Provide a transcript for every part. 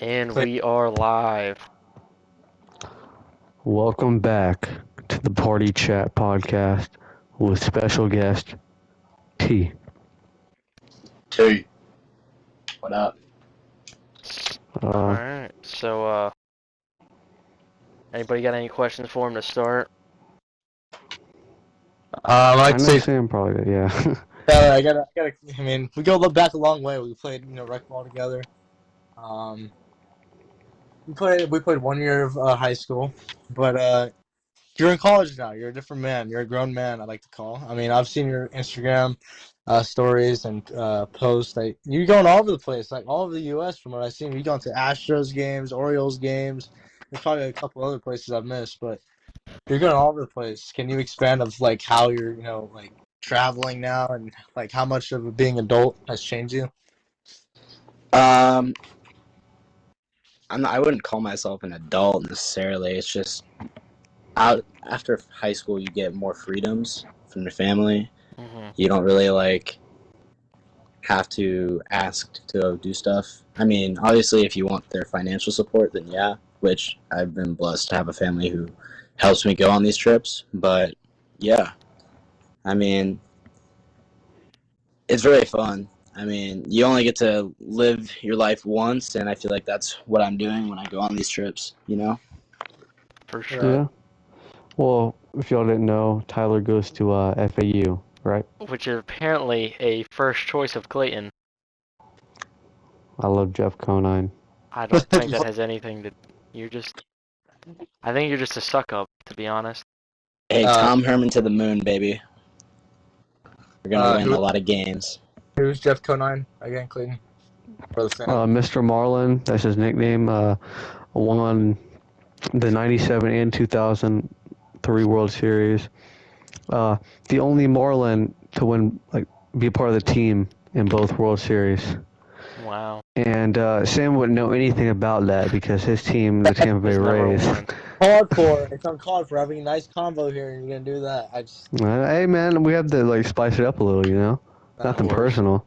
And we are live. Welcome back to the Party Chat podcast with special guest T. T. What up? Alright, so, anybody got any questions for him to start? I know Sam probably, yeah. I gotta. I mean, we go back a long way. We played, rec ball together. We played 1 year of high school, but you're in college now. You're a different man. You're a grown man. I like to call. I mean, I've seen your Instagram stories and posts. Like you're going all over the place, like all over the U.S. From what I've seen, you're going to Astros games, Orioles games. There's probably a couple other places I've missed, but you're going all over the place. Can you expand of like how you're, like traveling now and like how much of being adult has changed you? I wouldn't call myself an adult necessarily. It's just after high school, you get more freedoms from your family. Mm-hmm. You don't really have to ask to go do stuff. I mean, obviously, if you want their financial support, then yeah. Which I've been blessed to have a family who helps me go on these trips. But yeah, I mean, it's very fun. I mean, you only get to live your life once, and I feel like that's what I'm doing when I go on these trips, For sure. Yeah. Well, if y'all didn't know, Tyler goes to FAU, right? Which is apparently a first choice of Clayton. I love Jeff Conine. I don't think that has anything to... I think you're just a suck-up, to be honest. Hey, Tom Herman to the moon, baby. We're going to win a lot of games. Who's Jeff Conine again, Clayton? For the fan. Mr. Marlin, that's his nickname, won the 97 and 2003 World Series. The only Marlin to win, be a part of the team in both World Series. Wow. And Sam wouldn't know anything about that because his team, the Tampa Bay Rays. Hardcore. It's uncalled for having a nice convo here, and you're gonna do that. Hey man, we have to spice it up a little, Nothing personal.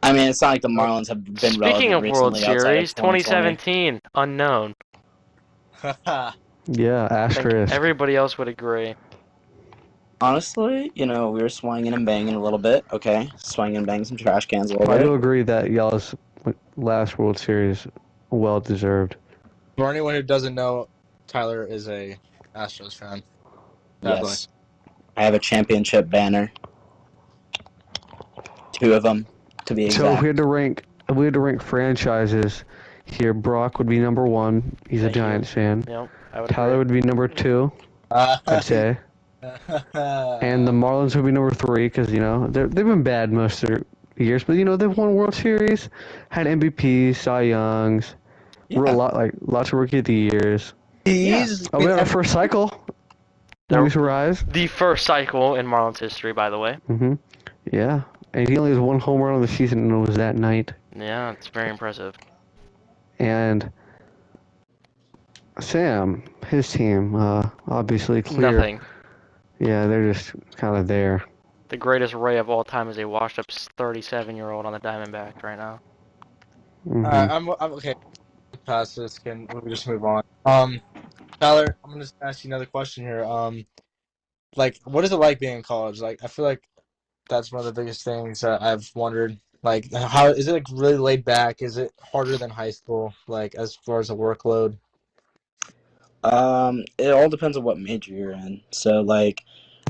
I mean, it's not like the Marlins have been Speaking of World Series, 2020. 2017, unknown. Yeah, asterisk. Everybody else would agree. Honestly, we were swinging and banging a little bit, okay? Swinging and banging some trash cans a little bit. I do agree that y'all's last World Series well-deserved. For anyone who doesn't know, Tyler is a Astros fan. Yes. I have a championship banner. 2 of them, to be exact. So if we had to rank franchises here, Brock would be number 1. He's a Giants fan. Yep, Tyler would be number 2, I'd say. And the Marlins would be number 3 because, they've been bad most of their years. But, they've won World Series, had MVPs, Cy Youngs, lots of Rookie of the Years. We have our first cycle. Luis Rise. The first cycle in Marlins history, by the way. Mm-hmm. Yeah. And he only has 1 home run on the season, and it was that night. Yeah, it's very impressive. And Sam, his team, obviously clear. Nothing. Yeah, they're just kind of there. The greatest Ray of all time is a washed-up 37-year-old on the Diamondbacks right now. Mm-hmm. I'm okay. Past this, can we just move on? Tyler, I'm gonna ask you another question here. What is it like being in college? I feel like that's one of the biggest things that I've wondered. How is it really laid back? Is it harder than high school? As far as the workload? It all depends on what major you're in. So,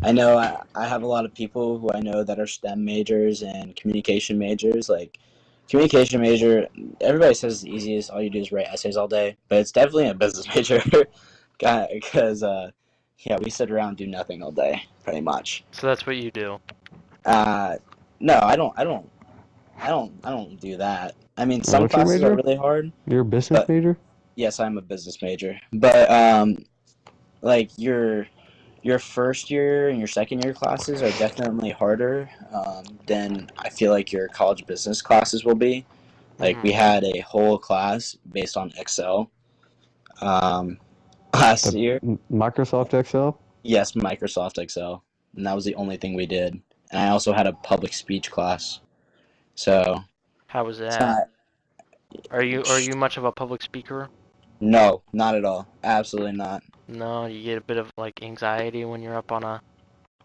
I know I have a lot of people who I know that are STEM majors and communication majors. Communication major, everybody says it's the easiest. All you do is write essays all day. But it's definitely a business major because, we sit around and do nothing all day, pretty much. So that's what you do? No, I don't do that. I mean, some classes are really hard. You're a business major? Yes, I'm a business major. But, your first year and your second year classes are definitely harder than I feel like your college business classes will be. We had a whole class based on Excel last year. Microsoft Excel? Yes, Microsoft Excel. And that was the only thing we did. And I also had a public speech class. So how was that? Are you much of a public speaker? No, not at all. Absolutely not. No, you get a bit of like anxiety when you're up on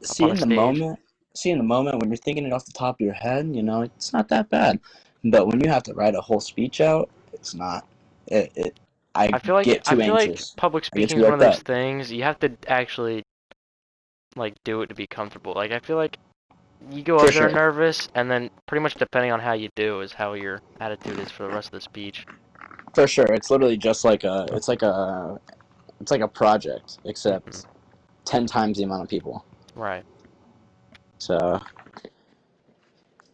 See a in the stage. moment, see in the moment when you're thinking it off the top of your head, it's not that bad. But when you have to write a whole speech out, it's not. It I get I too feel like anxious. public I get speaking too is one of worked those up. things you have to actually like do it to be comfortable. Like I feel like you go For up there sure. nervous, and then pretty much depending on how you do is how your attitude is for the rest of the speech. For sure. It's literally just it's like a project, Hmm. except 10 times the amount of people. Right. So it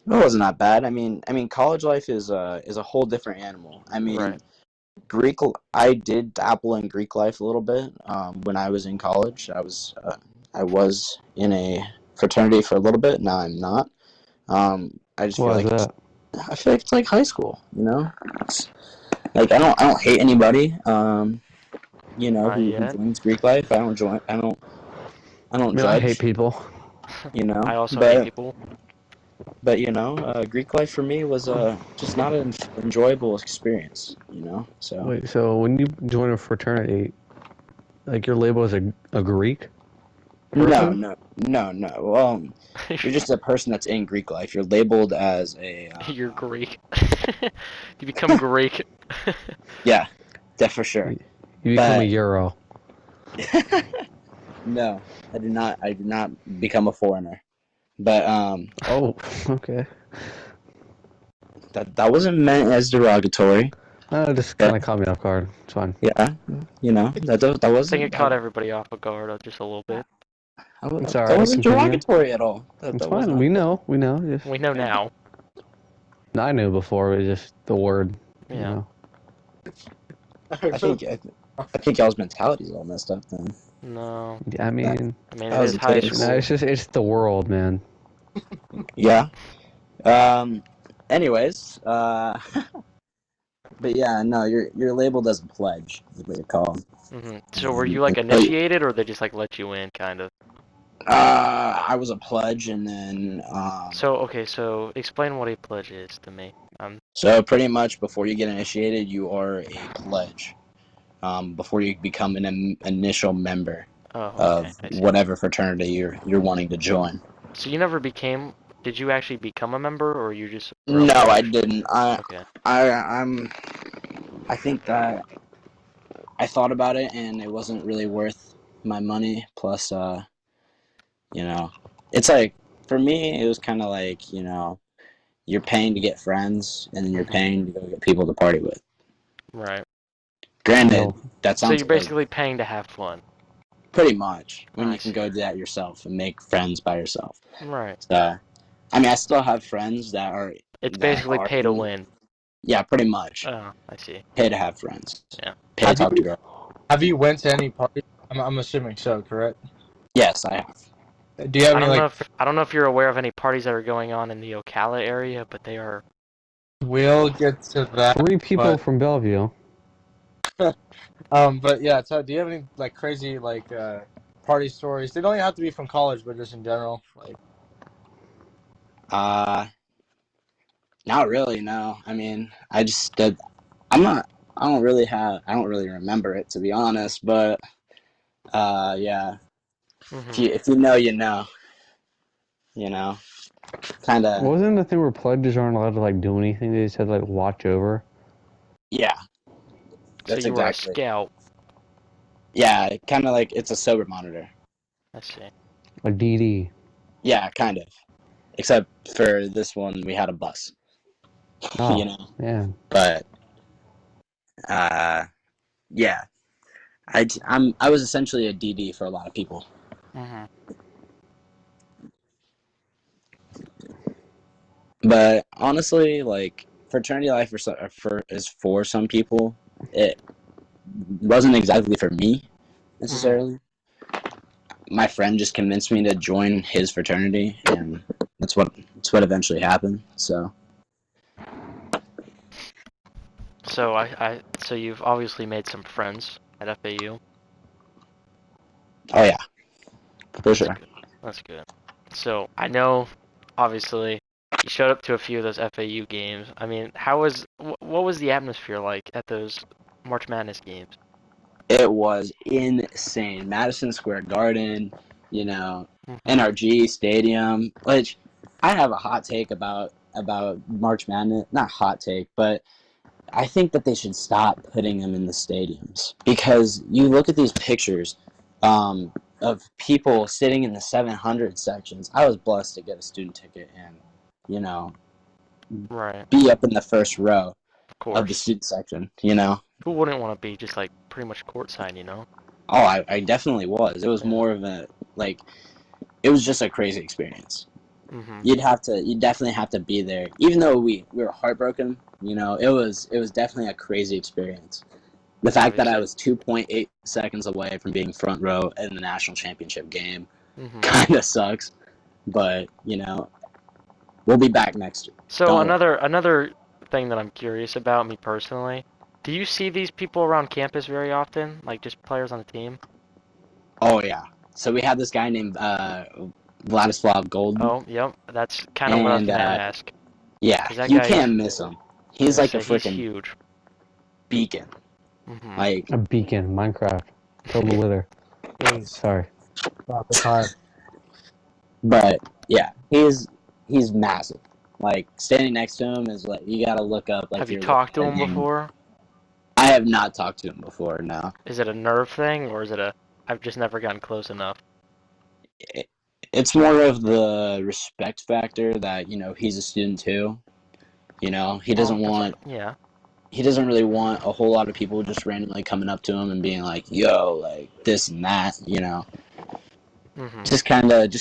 wasn't that bad. I mean, college life is a whole different animal. I mean, Right. Greek. I did dabble in Greek life a little bit when I was in college. I was in a fraternity for a little bit. Now I'm not. I just feel Why is like that? it's like high school. It's like I don't hate anybody. Not Who yet. joins Greek life. I I don't mean, I hate judge. people. I also hate But people. Greek life for me was just not an enjoyable experience. So Wait, so when you join a fraternity, like you're labeled as a Greek no, person? no, no, no. Well, you're just a person that's in Greek life. You're labeled as a You're Greek. You become Greek. yeah, that for sure. You become a But Euro. no, I did not. I did not become a foreigner. But Oh, okay. that wasn't meant as derogatory. Just kind But of caught me off guard. It's fine. yeah, that I think it wasn't caught everybody off guard just a little bit. It's that alright, wasn't continue. derogatory at all. It's That was fine. not. We know. Just, We know Yeah. now. I knew before, it was just the word, you Yeah. know. I think y'all's mentality is all messed up then. No. Yeah, I That mean, I mean, that it was is the high case. no, school. it's the world, man. Yeah. Um. Anyways, but yeah, no, you're labeled as a pledge, is what you're called. So were you like But initiated, or they just like let you in, kind of? I was a pledge, and then So okay, so explain what a pledge is to me. so pretty much before you get initiated, you are a pledge. Before you become an initial member Oh, okay, of I see. whatever fraternity you're wanting to join. So you never became? Did you actually become a member, or you just were a No, I pledge? didn't. Okay. I think that I thought about it, and it wasn't really worth my money. Plus, you know, it's like for me, it was kind of like you're paying to get friends, and then you're Mhm. paying to go get people to party with. Right. Granted, No. that So sounds you're great. basically paying to have fun. Pretty much when I you can see. go do that yourself and make friends by yourself. Right. So, I mean, I still have friends It's that basically are pay to win. yeah, pretty much Oh, I see. pay to have friends, Yeah. pay to Have talk to you girls. have you went to any parties? I'm assuming so, correct? Yes, I have. Do you have any like I don't know if you're aware of any parties that are going on in the Ocala area, but they are. we'll get to that, 3 people but from Bellevue. but yeah, so do you have any like crazy like party stories? They don't even have to be from college, but just in general. Like Uh, Not really. No, I mean, I just did. I'm not. I don't really remember it to be honest. But yeah. Hmm. If you know, you know. You know, kind of. Wasn't the thing where pledges aren't allowed to like do anything? They just had to like watch over. Yeah, So that's you were a exactly. scout. Yeah, kind of like it's a sober monitor. I see. A DD. Yeah, kind of. Except for this one, we had a bus. you Oh, know. man. But yeah, I was essentially a DD for a lot of people. Hmm. But honestly, like fraternity life is for some people. It wasn't exactly for me Hmm. necessarily. My friend just convinced me to join his fraternity, and that's what eventually happened. So So you've obviously made some friends at FAU. oh yeah, for That's sure. good. That's good. So I know, obviously, you showed up to a few of those FAU games. I mean, what was the atmosphere like at those March Madness games? It was insane. Madison Square Garden, you know, Mhm. NRG Stadium. Which I have a hot take about March Madness. Not hot take, but I think that they should stop putting them in the stadiums because you look at these pictures of people sitting in the 700 sections. I was blessed to get a student ticket and, you know, Right, be up in the first row of of the course. student section. You know. Who wouldn't want to be just like pretty much courtside, you know? Oh, I definitely was. It was Yeah. more of a like. It was just a crazy experience. Mhm. You'd definitely have to be there. Even though we were heartbroken, you know, it was definitely a crazy experience. The fact that I Obviously. was 2.8 seconds away from being front row in the national championship game Mhm. kind of sucks, but you know, we'll be back next year. So Don't worry. another thing that I'm curious about, me personally, do you see these people around campus very often? Like just players on the team? Oh yeah. So we have this guy named Vladislav Golden, Oh, yep. That's kind of what I was and gonna ask. yeah, Cause that you guy is, can't miss him. I was He's gonna like a say he's freaking huge. beacon. Mhm. Like A beacon, Minecraft. Killed the wither. Is Sorry. not the time. But yeah, he's massive. Like standing next to him is like you gotta look up like Have you you're looking talked to at him him. before? I have not talked to him before. No, Is it a nerve thing or is it a I've just never gotten close enough? it, it's more of the respect factor that you know he's a student too. You know Well, that's yeah. he doesn't really want a whole lot of people just randomly coming up to him and being like, "Yo, like this and that." You know, Mhm. just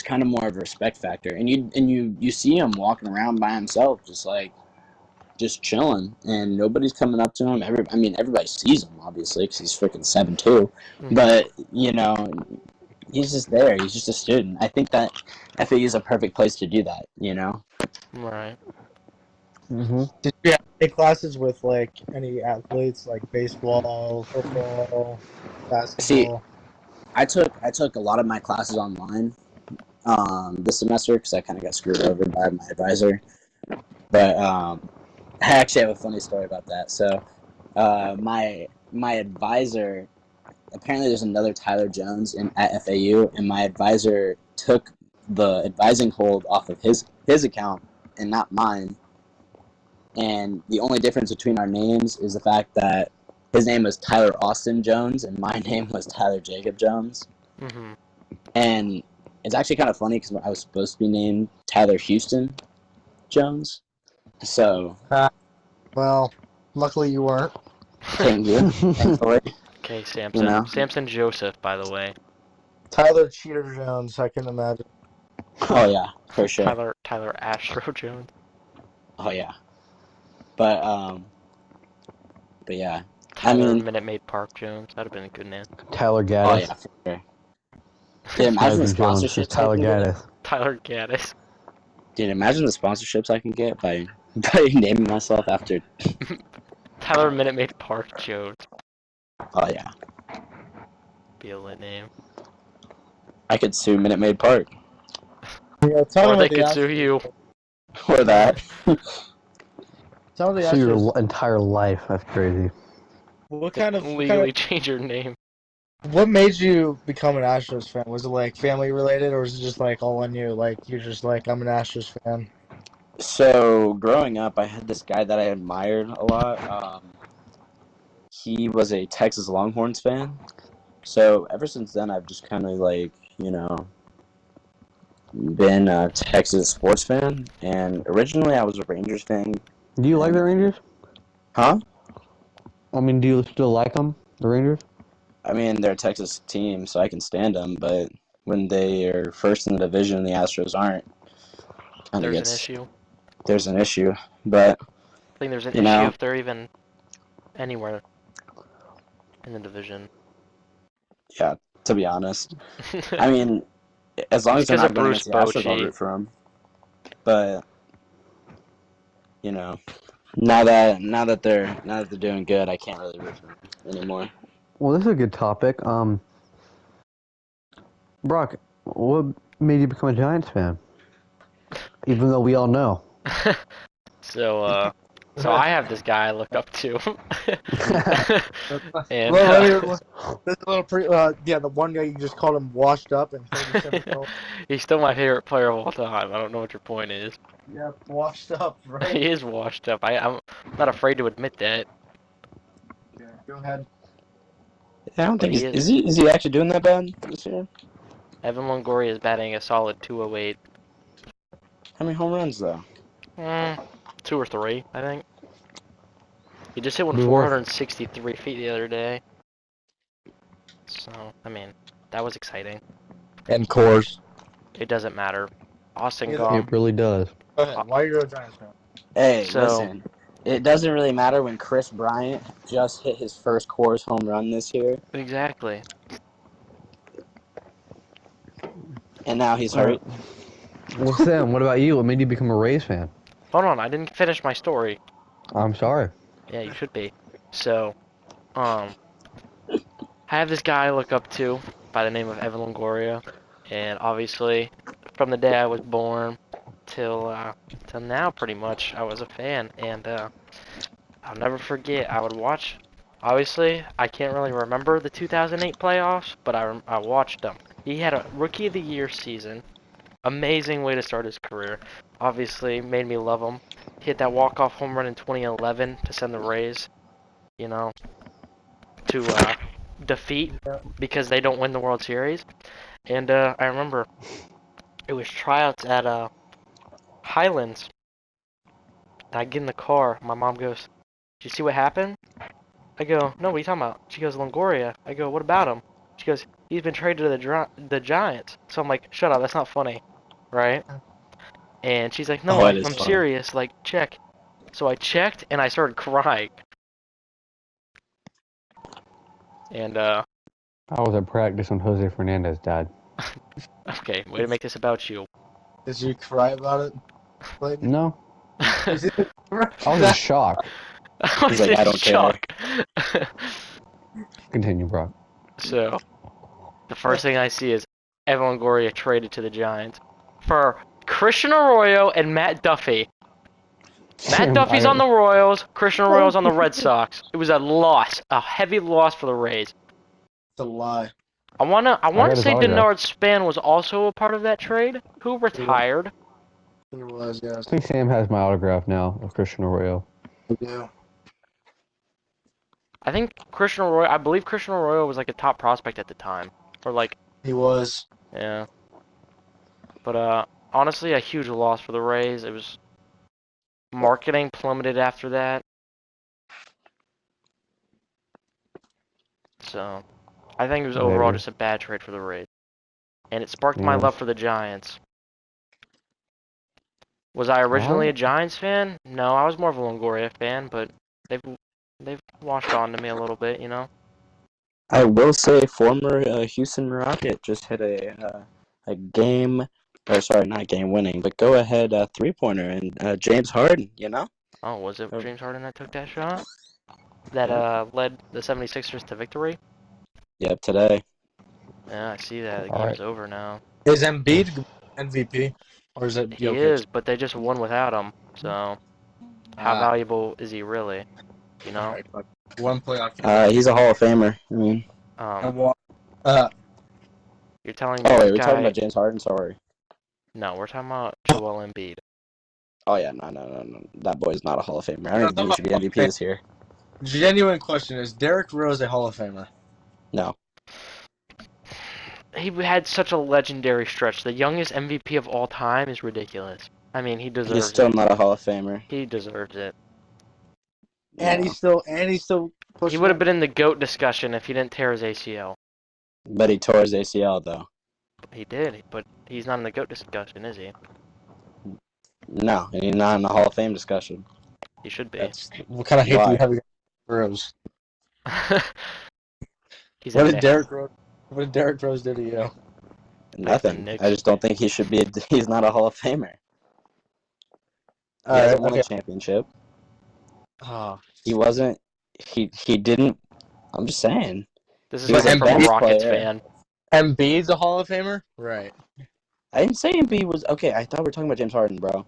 kind of more of a respect factor. And you see him walking around by himself, just chilling, and nobody's coming up to him. I mean, everybody sees him obviously because he's freaking 7'2", Mhm. but you know, he's just there. He's just a student. I think that FAU is a perfect place to do that. You know. Right. Mm-hmm. Did you have any classes with like any athletes like baseball, football, See, basketball? I took a lot of my classes online this semester because I kind of got screwed over by my advisor. But I actually have a funny story about that. So my advisor, apparently there's another Tyler Jones at FAU, and my advisor took the advising hold off of his account and not mine. And the only difference between our names is the fact that his name was Tyler Austin Jones and my name was Tyler Jacob Jones. Mhm. And it's actually kind of funny because I was supposed to be named Tyler Houston Jones. So Well, luckily you weren't. thank you, thankfully, Okay, you Samson. know. Samson Joseph, by the way. Tyler Cheater Jones, I can imagine. Oh yeah, for sure. Tyler Astro Jones. Oh yeah, but but yeah, I Tyler mean, Minute Maid Park Jones. That'd have been a good name. Tyler oh Gaddis. yeah, for sure. Dude, It's not imagine the even Jones. It's sponsorships I Tyler can get. Gaddis. Tyler Gaddis. Dude, imagine the sponsorships I can get by by naming myself after. Tyler Minute Maid Park Jones. Oh yeah, Be a lit name. I could sue Minute Maid Park Yeah, tell Or me they what the could sue Astros. you. or that. Tell me the So your Astros. entire life. That's crazy. Just legally change your name. What made you become an Astros fan? Was it like family related, or was it just like all on you? Like you're just like I'm an Astros fan. So growing up, I had this guy that I admired a lot. He was a Texas Longhorns fan. So ever since then, I've just kind of like been a Texas sports fan. And originally, I was a Rangers fan. Do you like And the Rangers? huh? I mean, do you still like them, the Rangers? I mean, they're a Texas team, so I can stand them. But when they are first in the division, the Astros aren't. Kind of There's an gets issue. there's an issue. But I think there's an you issue know, if they're even anywhere in the division. yeah. To be honest, I mean, as long It's as they're because of not going Bruce against the Astros, I'll Bochy. root for them. But you know, now that they're doing good, I can't really root for them anymore. Well, this is a good topic. Brock, what made you become a Giants fan? Even though we all know. So so I have this guy I look up to, and This little yeah, the one guy you just called him washed up and 37-year-old. he's still my favorite player of all time. I don't know what your point is. Yeah, washed up, right? He is washed up. I'm not afraid to admit that, Yeah, go ahead. I don't but think he is. is he actually doing that bad this year? Evan Longoria is batting a solid 208. How many home runs though? Mm, 2 or 3, I think. He just hit one Be worth. 463 feet the other day. So, I mean, that was exciting. And Coors. It doesn't matter. Austin Either- Gum. It really does. Go ahead. Why are you a Giants fan? Hey, So- listen. It doesn't really matter when Chris Bryant just hit his first Coors home run this year, Exactly. and now he's hurt. Well, Sam, what about you? What made you become a Rays fan? Hold on, I didn't finish my story. I'm sorry. Yeah, you should be. So, I have this guy I look up to by the name of Evan Longoria, and obviously, from the day I was born till now, pretty much, I was a fan, and I'll never forget. I would watch. Obviously, I can't really remember the 2008 playoffs, but I watched them. He had a Rookie of the Year season. Amazing way to start his career. Obviously, made me love him. Hit that walk-off home run in 2011 to send the Rays, to defeat because they don't win the World Series. And I remember it was tryouts at Highlands. I get in the car. My mom goes, "Did you see what happened?" I go, "No, what are you talking about?" She goes, "Longoria." I go, "What about him?" She goes, "He's been traded to the Giants." So I'm like, "Shut up, that's not funny." Right? And she's like, "No, Oh, it I'm is funny. serious. Like, check." So I checked and I started crying. And I was at practice when Jose Fernandez died. okay, way to make this about you. Did you cry about it? Like, No, is it- I was in shock. I was He's like, in "I don't care." shock. Continue, Brock. So, the first thing I see is Evan Longoria traded to the Giants for Christian Arroyo and Matt Duffy. Matt Duffy's on the Royals, Christian Arroyo's on the Red Sox. It was a loss, a heavy loss for the Rays. It's a lie. I wanna got his say autograph. Denard Span was also a part of that trade, who retired. It was, yes. I think Sam has my autograph now of Christian Arroyo. I do. I believe Christian Arroyo was like a top prospect at the time. Or like, He was. yeah. But honestly, a huge loss for the Rays. It was marketing plummeted after that. So, I think it was overall Maybe. just a bad trade for the Rays. And it sparked my Yeah. love for the Giants. Was I originally a Giants fan? No, I was more of a Longoria fan, but they've washed on to me a little bit, you know? I will say, former Houston Rocket just hit a game, or sorry, not game winning, but go ahead 3-pointer, and James Harden. You know. Oh, was it Oh. James Harden that took that shot? That Yep. led the 76ers to victory? Yep, today. Yeah, I see that. The All game's right. over now. Is Embiid MVP? Or is it He Jokic? is, but they just won without him. So, how valuable is he really? You know? Alright, but one playoff game. He's a Hall of Famer. I mean, And one, You're telling me oh wait, this we're talking guy... about James Harden. Sorry. No, we're talking about Joel Embiid. Oh yeah, no. That boy's not a Hall of Famer. I don't even think he should be MVP this year. genuine question, is Derrick Rose a Hall of Famer? No. He had such a legendary stretch. The youngest MVP of all time is ridiculous. I mean, he He's deserves still it. not a Hall of Famer. He deserves it. And No. he's still He pushing would have it? been in the GOAT discussion if he didn't tear his ACL. But he tore his ACL though. He did, but he's not in the GOAT discussion, is he? No, and he's not in the Hall of Fame discussion. He should be. That's what kind of hate do Why? you have against Rose? He's What a did Nick. Derrick Rose do to you? Nothing. Knicks. I just don't think he should be. He's not a Hall of Famer. He Alright, hasn't won okay. a championship. Oh, He wasn't. He didn't. I'm just saying. This is He was coming a from a bench Rockets player. fan. Embiid's a Hall of Famer? Right. I didn't say Embiid was okay. I thought we were talking about James Harden, bro.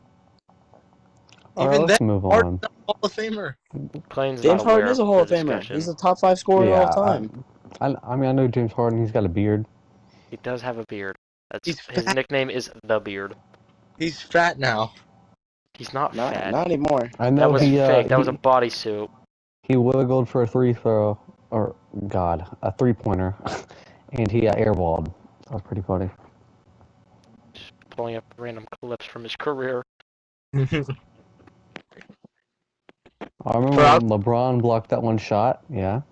All right, Even then, let's move Harden's on. not a Hall of Famer. Clayton's not James Harden aware is a of Hall the of Famer. discussion. He's a top 5 scorer of Yeah, all time. I mean, I know James Harden. He's got a beard. He does have a beard. He's His fat. nickname is the Beard. He's fat now. He's not fat. Not anymore. I That know was fake. That was a bodysuit. he wiggled for a free throw, or God, a 3-pointer, and he airballed. That was pretty funny. Just pulling up random clips from his career. I remember when LeBron blocked that one shot. Yeah.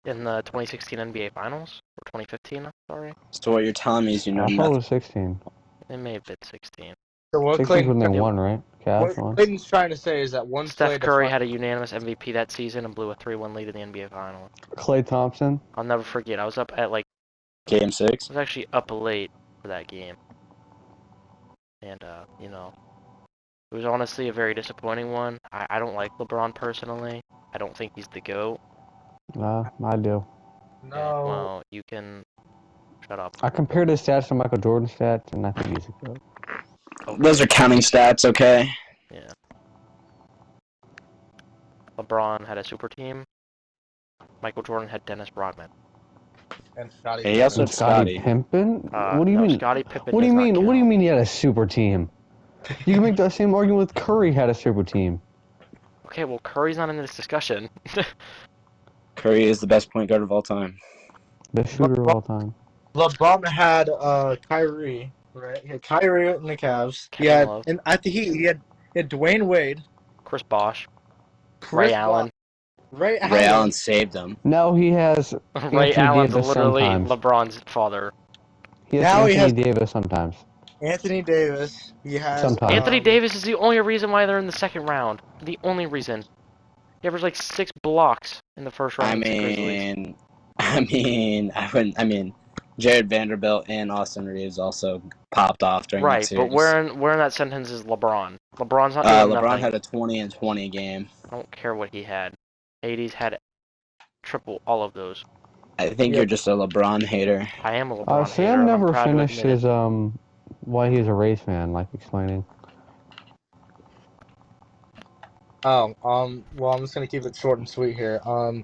In the 2016 NBA Finals? Or 2015, sorry? So what you're telling me is you know I thought it nothing. was 16. It may have been 16. So what 16 when they It- won, right? Cavs won. Clayton's trying to say is that one play Steph Curry had a unanimous MVP that season and blew a 3-1 lead in the NBA Finals. Klay Thompson. I'll never forget. I was up at Game 6. I was actually up late for that game. And, it was honestly a very disappointing one. I don't like LeBron personally. I don't think he's the GOAT. I do. No. And, well, you can shut up. I compared his stats to Michael Jordan's stats, and I think he's a GOAT. Okay. Those are counting stats, okay? Yeah. LeBron had a super team. Michael Jordan had Dennis Rodman. And Scottie He also And had Scottie Scotty. Pippen? What do you no, mean? Scottie Pippen What do you does not mean? count. What do you mean he had a super team? You can make that same argument with Curry had a super team. Okay, well, Curry's not in this discussion. Curry is the best point guard of all time. Best shooter of all time. LeBron had Kyrie, right? He had Kyrie in the Cavs. He Kevin had Love. and at the Heat he had Dwayne Wade, Chris Bosh. Chris Ray Allen. Ray Ray Allen saved him. Now he has Ray Anthony Allen's Davis literally sometimes. LeBron's father. He has Now he Anthony has- Davis sometimes. Anthony Davis. He has Sometimes. Anthony Davis is the only reason why they're in the second round. The only reason. He averaged 6 blocks in the first round against the Grizzlies. I mean, Jared Vanderbilt and Austin Reeves also popped off during that Right, series. but where in that sentence is LeBron? LeBron's not doing LeBron nothing. had a 20 and 20 game. I don't care what he had. 80s had triple all of those. I think you're just a LeBron hater. I am a LeBron hater. Sam and I'm never proud to finished admit his why he's a Rays fan, like explaining. well, I'm just gonna keep it short and sweet here. When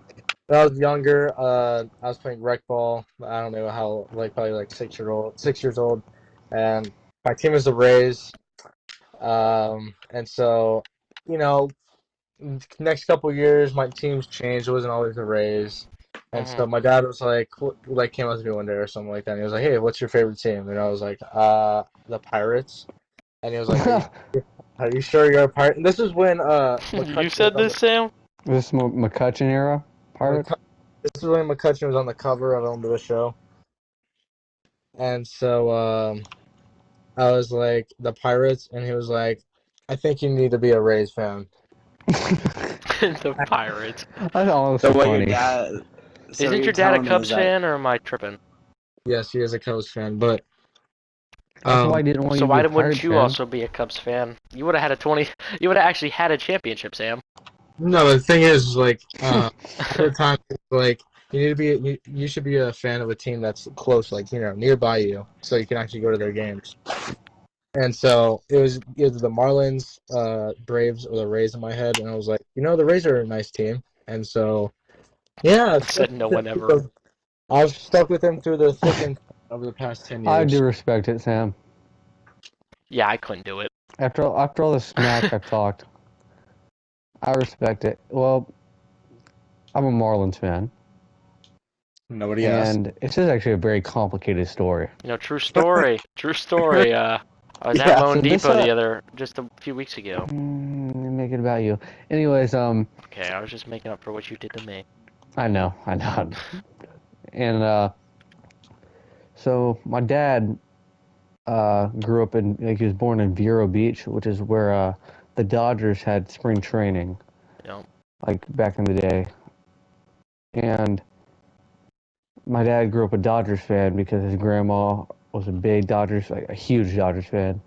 I was younger, I was playing rec ball. I don't know how, probably 6 years old, and my team was the Rays. And so, you know, next couple years, my team's changed. It wasn't always the Rays. And so my dad was came up to me one day or something like that. And he was like, "Hey, what's your favorite team?" And I was like, the Pirates." And he was like, "Are you sure you're a Pirate?" And this is when You said this, Sam? This McCutcheon era Pirates. This is when McCutcheon was on the cover of the show. And so I was like, "The Pirates," and he was like, "I think you need to be a Rays fan." The Pirates. That's all So what funny. your dad? So Isn't you're your dad a telling me Cubs is that fan, or am I tripping? Yes, he is a Cubs fan, but That's why I didn't want So you why to be a wouldn't Pirates you fan. also be a Cubs fan? You would have had a 20. You would have actually had a championship, Sam. no, the thing is, at the time, you need to be, you should be a fan of a team that's close, nearby you, so you can actually go to their games. And so it was either the Marlins, Braves, or the Rays in my head, and I was like, the Rays are a nice team, and so yeah, Said no one ever. I've stuck with them through the thick and thin over the past 10 I years. do respect it, Sam. Yeah, I couldn't do it. After all the smack I've talked, I respect it. Well, I'm a Marlins fan. Nobody asked. And it's just actually a very complicated story. True story. True story. I was at Yeah, Lone so this, Depot just a few weeks ago. Make it about you. Anyways, Okay, I was just making up for what you did to me. I know. And so my dad grew up he was born in Vero Beach, which is where the Dodgers had spring training. Yep. Like back in the day. And my dad grew up a Dodgers fan because his grandma was a big Dodgers, a huge Dodgers fan.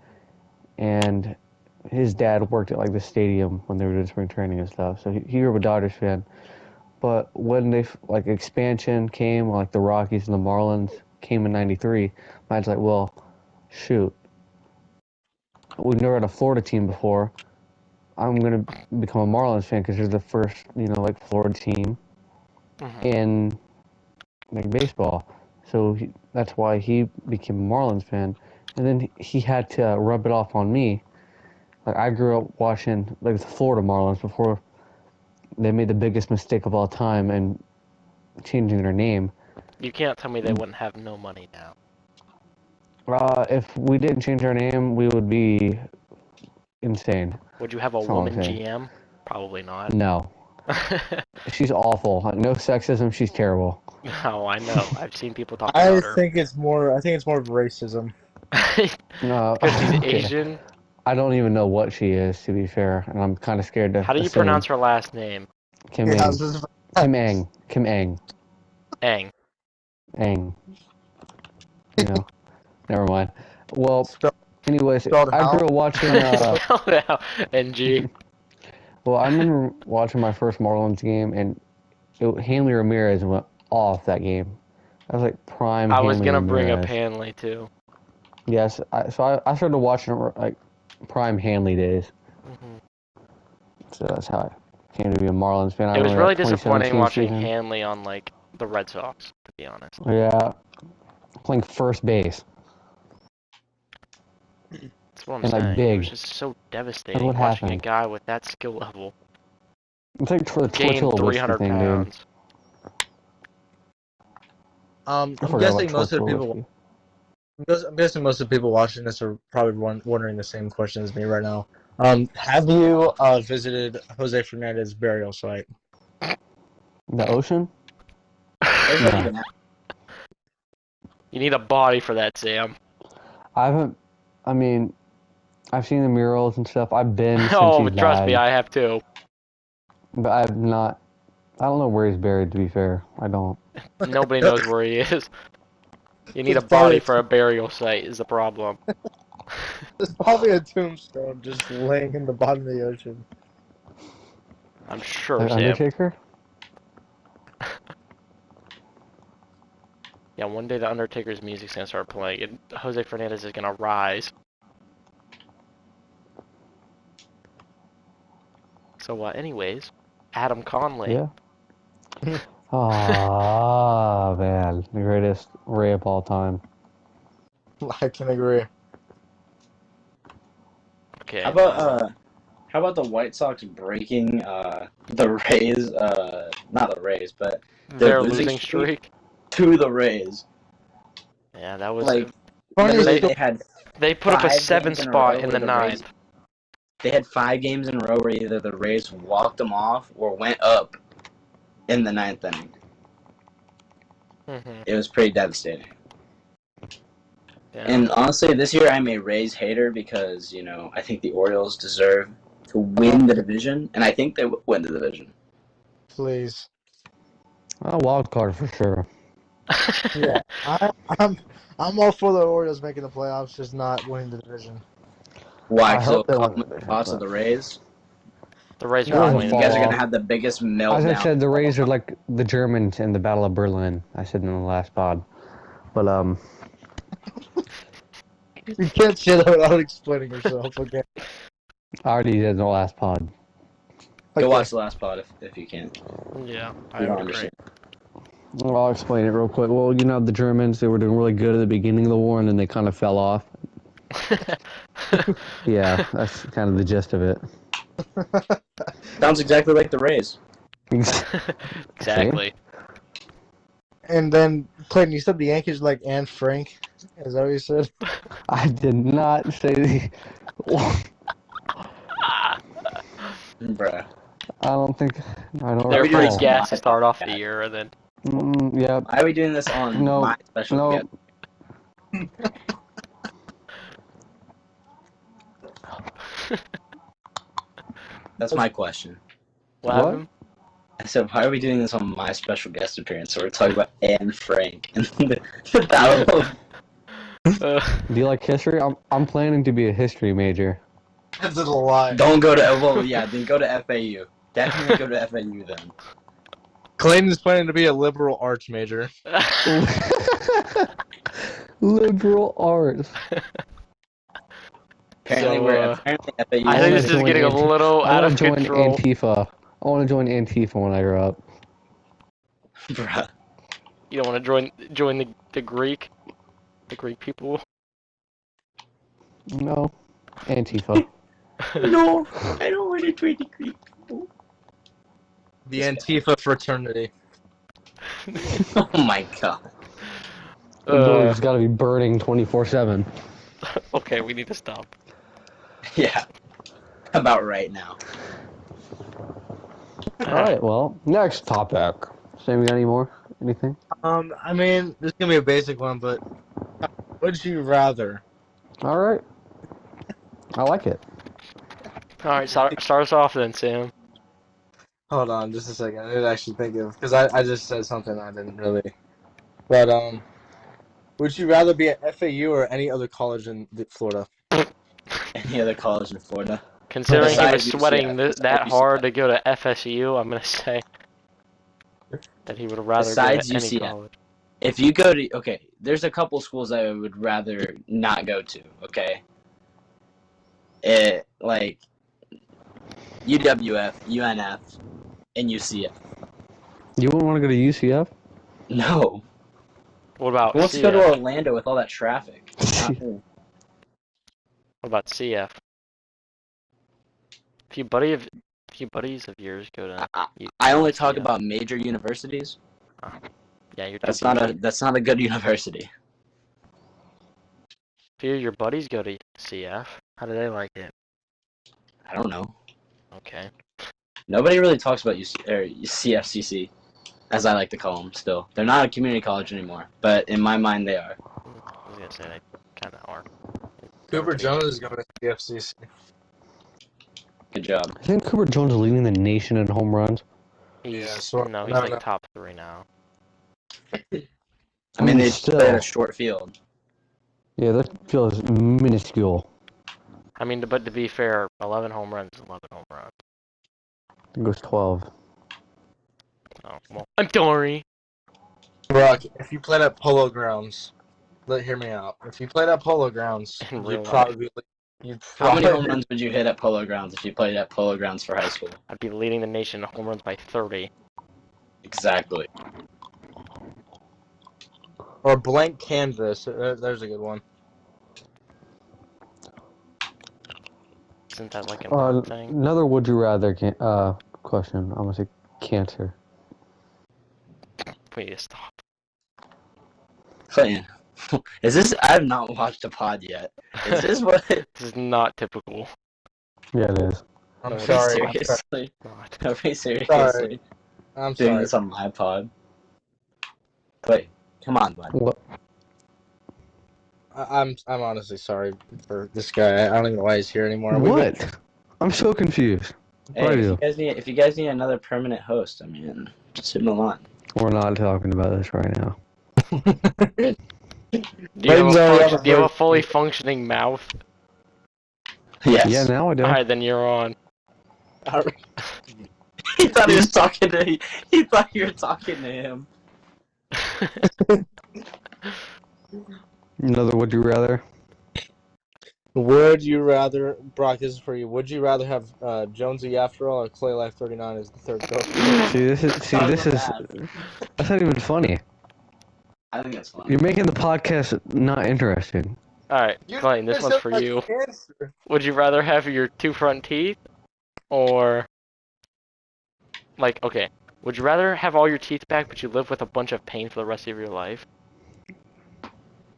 And his dad worked at the stadium when they were doing spring training and stuff. So he grew up a Dodgers fan. But when they expansion came, the Rockies and the Marlins came in '93, my dad's like, well, shoot, we've never had a Florida team before. I'm gonna become a Marlins fan because they're the first, like Florida team in like baseball. So that's why he became a Marlins fan, and then he had to rub it off on me. Like I grew up watching like the Florida Marlins before they made the biggest mistake of all time and changing their name. You can't tell me they wouldn't have no money now. If we didn't change our name, we would be insane. Would you have a That's all I'm woman saying. GM? Probably not. No. She's awful. Like, no sexism. She's terrible. No, I know. I've seen people talk about her. I think it's more of racism. No. Because she's Okay. Asian? I don't even know what she is, to be fair, and I'm kind of scared to How do you assume. pronounce her last name? Kim Yeah, Ang. Kim Ang. Kim Ang. Ang. Ang. Never mind. Well, Spelled anyways, how? I grew up watching. Spell it out. NG. Well, I remember watching my first Marlins game, and Hanley Ramirez went off that game. That was like prime I Hanley was gonna bring Ramirez. up Hanley too. Yes, so I started watching like prime Hanley days. So that's how I came to be a Marlins fan. It was really that disappointing 2017 watching season. Hanley on like the Red Sox, to be honest. Yeah, playing first base. That's what I'm And, like, saying. It big. was just so devastating what watching happened? a guy with that skill level It's like for the gain tortilla whiskey 300 thing, pounds. I'm dude. guessing most of the people. I'm guessing most of the people watching this are probably wondering the same question as me right now. Have you visited Jose Fernandez's burial site? The ocean? There's not even You need a body for that, Sam. I haven't. I mean, I've seen the murals and stuff. I've been since Oh, he's trust died, me, I have too. but I've not. I don't know where he's buried. To be fair, I don't. Nobody knows where he is. You need a It's probably body a for a burial site is the problem. There's probably a tombstone just laying in the bottom of the ocean. I'm sure, Like Sam. Undertaker? Yeah, one day the Undertaker's music's gonna start playing, and Jose Fernandez is gonna rise. So, anyways, Adam Conley. Yeah. Ah, man, the greatest Ray of all time. I can agree. Okay. How about the White Sox breaking the Rays? Not the Rays, but their losing streak? to the Rays. Yeah, that was Like Funny literally, story. they put up a 5 7 games in a spot row in where the the Rays- ninth. They had 5 games in a row where either the Rays walked them off or went up in the 9th inning. It was pretty devastating. Yeah. And honestly, this year I'm a Rays hater because, I think the Orioles deserve to win the division, and I think they will win the division. Please. A wild card for sure. Yeah, I'm all for the Orioles making the playoffs, just not winning the division. Why? I So hope they win the the division, thoughts of but- the Rays? The Rays No, are I gonna mean, win. You guys are fall going to off. have the biggest meltdown. As I said, the of all Rays are time. like the Germans in the Battle of Berlin. I said in the last pod, but You can't say that without explaining yourself. Okay. I already did in the last pod. Go Okay. watch the last pod if you can. Yeah, I You don't would agree. understand. Well, I'll explain it real quick. Well, the Germans, they were doing really good at the beginning of the war, and then they kind of fell off. Yeah, that's kind of the gist of it. Sounds exactly like the Rays. Exactly. And then, Clayton, you said the Yankees like Anne Frank. Is that what you said? I did not say the... Bruh. I don't They're we doing pretty recall. this? gas to start off the year, and then Yeah. Why are we doing this on No, my special no. guest? That's my question. what What? happened? I said, why are we doing this on my special guest appearance? So we're talking about Anne Frank and the Battle of... Do you like history? I'm planning to be a history major. That's a lie. Don't go to... Well, yeah, then go to FAU. Definitely go to FAU then. Clayton's planning to be a liberal arts major. Liberal arts. Apparently, So, apparently FAU. I I think wanna this is join getting a little I out want of to join control. Antifa. I want to join Antifa when I grow up. Bruh. You don't want to join the Greek people. No, Antifa. No, I don't want to join the Greek people. The Antifa fraternity. Oh my god. The building's got to be burning 24/7. Okay, we need to stop. Yeah. About right now. All right, well, next topic. Sam, you got any more? Anything? I mean, this is gonna be a basic one, but would you rather? All right. I like it. All right, start us off then, Sam. Hold on, just a second. I didn't actually think of because I just said something I didn't really. But would you rather be at FAU or any other college in Florida? Any other college in Florida? Considering he was Besides sweating UCF. that Besides hard UCF. to go to FSU, I'm gonna say that he would rather go Besides to any UCF. college. If you go to there's a couple schools I would rather not go to. Okay. Like UWF, UNF, and UCF. You wouldn't want to go to UCF? No. What about Who wants to go to CF? Orlando with all that traffic? Not me. What about CF? A few buddies of yours go to. I only talk CF. about major universities. Yeah, you're. That's not a good university. A few of your buddies go to CF. How do they like it? I don't know. Okay. Nobody really talks about CFCC, as I like to call them. Still, they're not a community college anymore, but in my mind, they are. I was gonna say they kind of are. Cooper Jones is going to CFCC. Good job. I think Cooper Jones is leading the nation in home runs. He's, Yeah, so- no, he's no, like no. top 3 now. I mean, they Still. play at a short field. Yeah, that feels minuscule. I mean, but to be fair, 11 home runs is 11 home runs. It goes 12. Oh, well, I'm sorry. Brock, if you played at Polo Grounds, hear me out. If you played at Polo Grounds, In real you'd probably. How many home runs would you hit at Polo Grounds if you played at Polo Grounds for high school? I'd be leading the nation in home runs by 30. Exactly. Or blank canvas. There's a good one. Isn't that like an art thing? Another would you rather question. I'm going to say cancer. We need to stop. Clayton, is this? I have not watched a pod yet. Is this what? This is not typical. Yeah, it is. I'm No, sorry. I'm sorry. Seriously? Not. Are we seriously Sorry. I'm doing sorry. this on my pod? Clay, come on, bud. What? I'm honestly sorry for this guy. I don't even know why he's here anymore. What? I'm so confused. Hey, What do if you you guys need, another permanent host, I mean, just hit him on. We're not talking about this right now. Do you have a fully functioning mouth? Yes. Yeah, now I do. Alright, then you're on. He thought he was talking to. He thought you were talking to him. Another would you rather? Would you rather, Brock? This is for you. Would you rather have Jonesy After All or Clay Life 39 as the third coach? That's not even funny. I think that's fun. You're making the podcast not interesting. Alright, Clayton, this one's for you. Would you rather have your 2 front teeth, or, like, okay, would you rather have all your teeth back but you live with a bunch of pain for the rest of your life?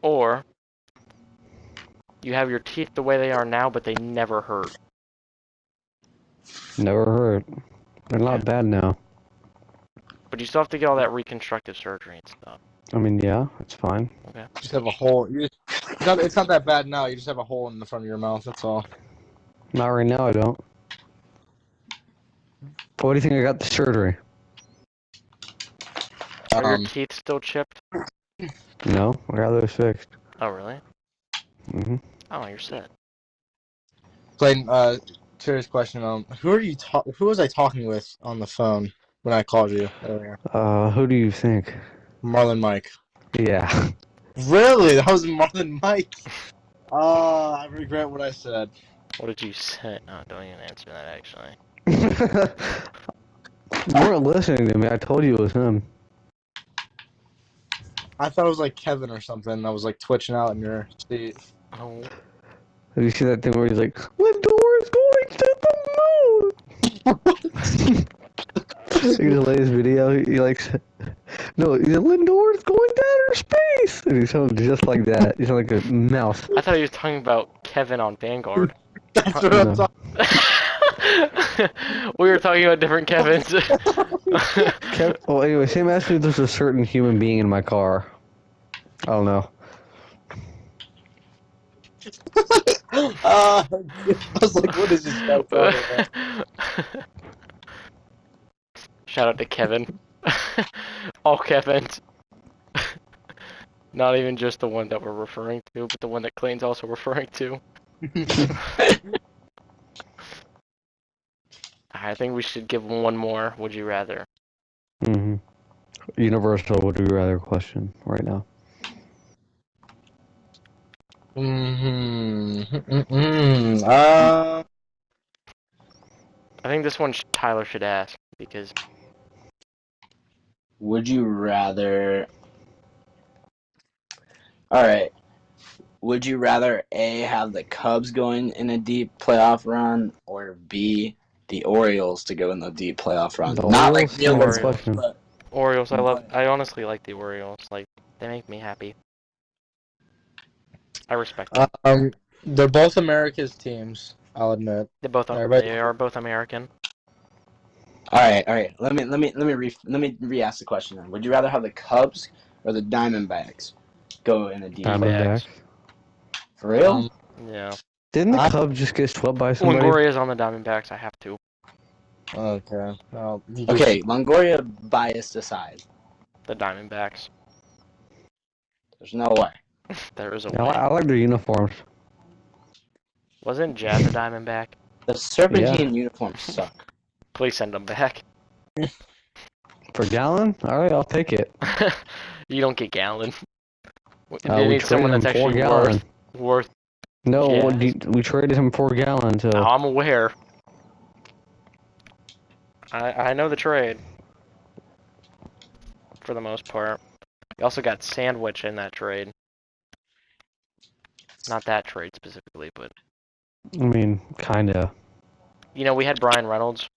Or, you have your teeth the way they are now but they never hurt? Never heard. They're not bad now. But you still have to get all that reconstructive surgery and stuff. I mean, yeah, it's fine. Okay. You just have a hole. It's not that bad now. You just have a hole in the front of your mouth. That's all. Not right now, I don't. But what do you think I got the surgery? Are your teeth still chipped? No, I got those fixed. Oh, really? Mm-hmm. Oh, you're set. Clayton, serious question. Who was I talking with on the phone when I called you earlier? Who do you think? Marlon Mike. Yeah. Really? That was Marlon Mike. I regret what I said. What did you say? Oh, don't even answer that, actually. You weren't listening to me. I told you it was him. I thought it was like Kevin or something. I was like twitching out in your seat. Oh. Have you seen that thing where he's like, Lindor is going to the moon? You just lay his video. He likes. No, he's like, Lindor is going to outer space, and he sounds just like that. He sounds like a mouse. I thought he was talking about Kevin on Vanguard. That's what I'm No. talking. We were talking about different Kevins. Well, anyway, Sam asked me if there's a certain human being in my car. I don't know. I was like, what is this guy talking about? Shout out to Kevin. All Kevins. Not even just the one that we're referring to, but the one that Clayton's also referring to. I think we should give one more. Would you rather? Mm-hmm. Universal would you rather question right now. I think this one Tyler should ask because Would you rather? All right. Would you rather A, have the Cubs going in a deep playoff run, or B, the Orioles to go in the deep playoff run? The Not like Orioles? realistic, Question. but Orioles. But- I honestly like the Orioles. Like they make me happy. I respect them. They're both America's teams. I'll admit. They both Everybody- they are both American. all right. Let me re-ask the question then. Would you rather have the Cubs or the Diamondbacks go in a deep Diamondbacks. For real? Um, Yeah. Didn't the I- Cubs just get swept by somebody? Longoria's on the Diamondbacks. I have to. Okay. Well, Okay, Longoria biased aside, The Diamondbacks. there's no way. There is a I, way. I like their uniforms. Wasn't Jazz a Diamondback? The Serpentine uniforms suck. Please send them back. For Gallon? Alright, I'll take it. You don't get Gallon. We They need someone traded that's him for actually Gallon. worth. No, Jazz. we traded him for Gallon, so... Oh, I'm aware. I know the trade. For the most part. You also got Sandwich in that trade. Not that trade specifically, but I mean, kinda. you know, we had Brian Reynolds.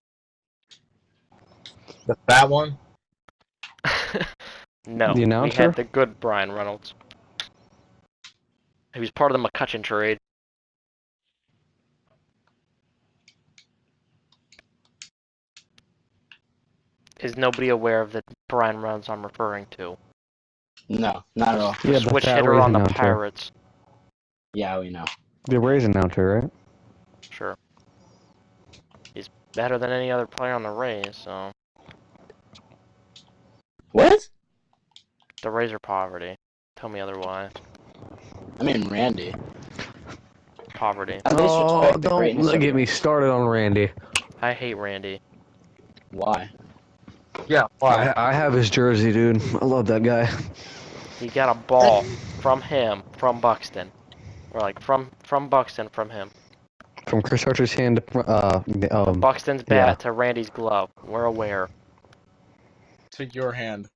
the fat one. No, The we announcer? had the good Brian Reynolds. He was part of the McCutcheon trade. Is nobody aware of the Brian Reynolds I'm referring to? No, not at all. Yeah, the Switch fat hitter Rays on the announcer. Pirates. Yeah, we know. The Rays announcer, right? Sure. He's better than any other player on the Rays, so What? the Rays are poverty. Tell me otherwise. I mean, Randy. Poverty. At least Oh, respect the don't greatness of get it. me started on Randy. I hate Randy. Why? Yeah. Why? I have his jersey, dude. I love that guy. He got a ball from him, from Buxton. Or like from Buxton from him. From Chris Archer's hand to, From Buxton's bat yeah. to Randy's glove. We're aware. To your hand.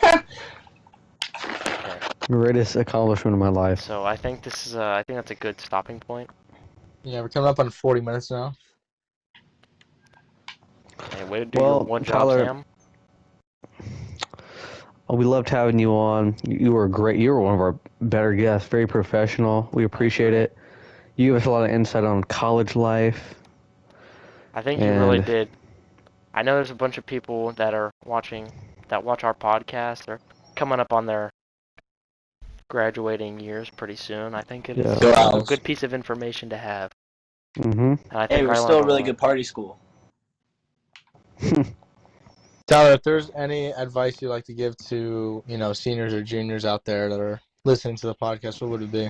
Okay. Greatest accomplishment of my life. So I think this is I think that's a good stopping point. Yeah, we're coming up on 40 minutes now. Hey, way to do Well, your one Tyler- job, Sam. Oh, we loved having you on. You were great. You were one of our better guests. Very professional. We appreciate it. You give us a lot of insight on college life. I think you really And- did. I know there's a bunch of people that are watching, that watch our podcast. They're coming up on their graduating years pretty soon. I think it's Yeah. Go a Owls. good piece of information to have. Mm-hmm. And I think Hey, we're I still a learned really lot. good party school. Tyler, if there's any advice you'd like to give to, seniors or juniors out there that are listening to the podcast, what would it be?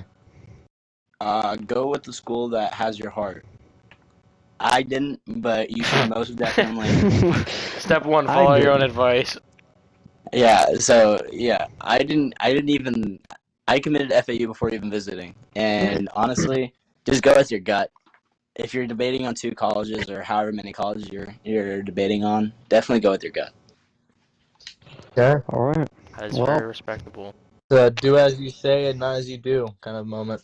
Go with the school that has your heart. I didn't, but you should most definitely. Step one, I follow your own didn't. advice. Yeah. So yeah, I didn't even. I committed to FAU before even visiting, and honestly, just go with your gut. If you're debating on 2 colleges or however many colleges you're debating on, definitely go with your gut. Okay. All right. That is Well, very respectable. Do as you say and not as you do kind of moment.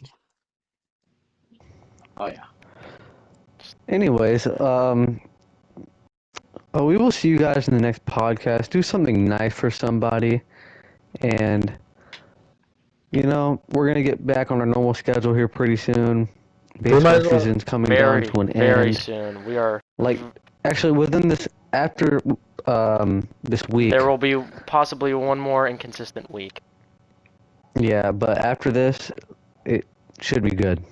Oh yeah. anyways, we will see you guys in the next podcast. Do something nice for somebody, and we're gonna get back on our normal schedule here pretty soon. We might Baseball as well. season's coming down to an Very end. soon. We are. Like, actually, within this after this week. There will be possibly one more inconsistent week. Yeah, but after this, it should be good.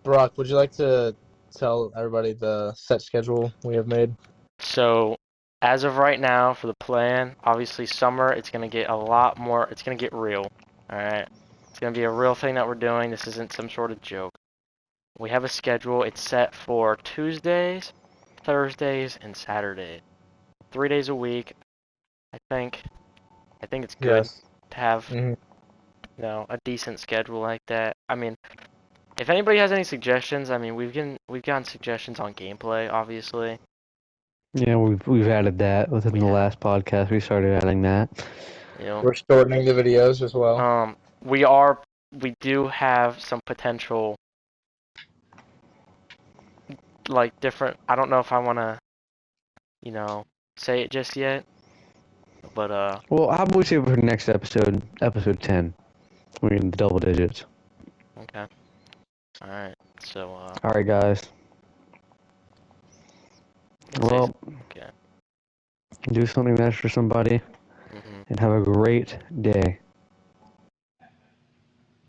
Brock, would you like to tell everybody the set schedule we have made? So, as of right now, for the plan, obviously summer, it's going to get a lot more, it's going to get real. Alright? It's going to be a real thing that we're doing. This isn't some sort of joke. We have a schedule. It's set for Tuesdays, Thursdays, and Saturdays. 3 days a week. I think it's good Yes. to have, Mhm. a decent schedule like that. I mean, if anybody has any suggestions, I mean, we've gotten suggestions on gameplay, obviously. Yeah, we've added that within the last podcast. We started adding that. We're shortening the videos as well. We do have some potential, like, different, I don't know if I want to, say it just yet, but, Well, how about we say for next episode, episode 10, we're in the double digits. okay. Alright, so, All right, guys. Well, okay. do something nice for somebody, Mm-hmm. and have a great day.